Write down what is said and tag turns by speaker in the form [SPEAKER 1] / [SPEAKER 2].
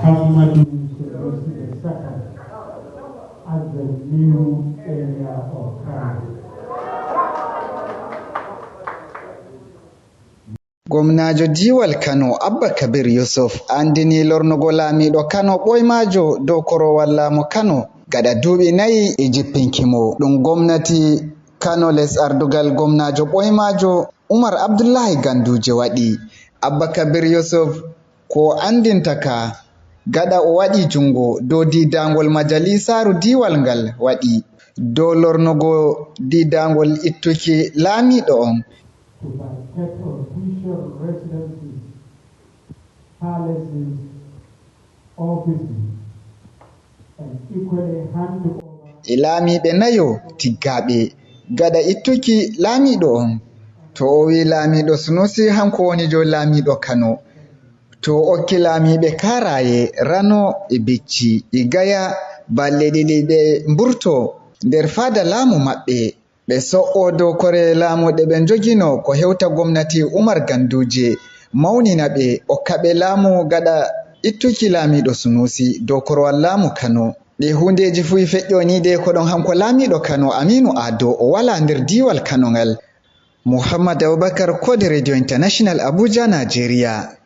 [SPEAKER 1] Muhammadu Sanusi II as the new area of Kano.
[SPEAKER 2] Gwamnajo Diwal Kano Abba Kabir Yusuf andini lornugo lamiɗo Kano ɓoymajo dow korowal laamu Kano gaɗa duuɓi 4 e jippinkimo ɗum gwamnati Kano les ardugal gwamnajo ɓoymajo Umar Abdullahi Ganduje waɗi. Abba Kabir Yusuf ko andinta ka gaɗa o waɗi jungo dow didangol majalisaru diwal ngal waɗi dow lornugo didangol ittuki lamiɗo on.
[SPEAKER 1] To vacate official residences, palaces, offices, and equally hand over.
[SPEAKER 2] Lamiɓe 4 tiggaɓe gaɗa ittuki lamiɗo on. To o wi lamiɗo Sunusi hanko woni jo lamiɗo Kano. To okki lamiɓe Karaye, Rano e Bicci e Gaya balɗe 2 ɓe mburto nder fada laamu maɓɓe ɓe so'o dow kore laamuɗe ɓe jogino ko hewta gwamnati Umar Ganduje mawnina ɓe okkaɓe laamu gaɗa ittuki lamiɗo Sunusi dow korowal laamu Kano. Ɗi hundeji fu feƴƴonide ko ɗon hanko lamiɗo Kano Aminu Ado o wala nder diwal Kano ngal. Muhammad Abubakar, Code Radio International, Abuja, Nigeria.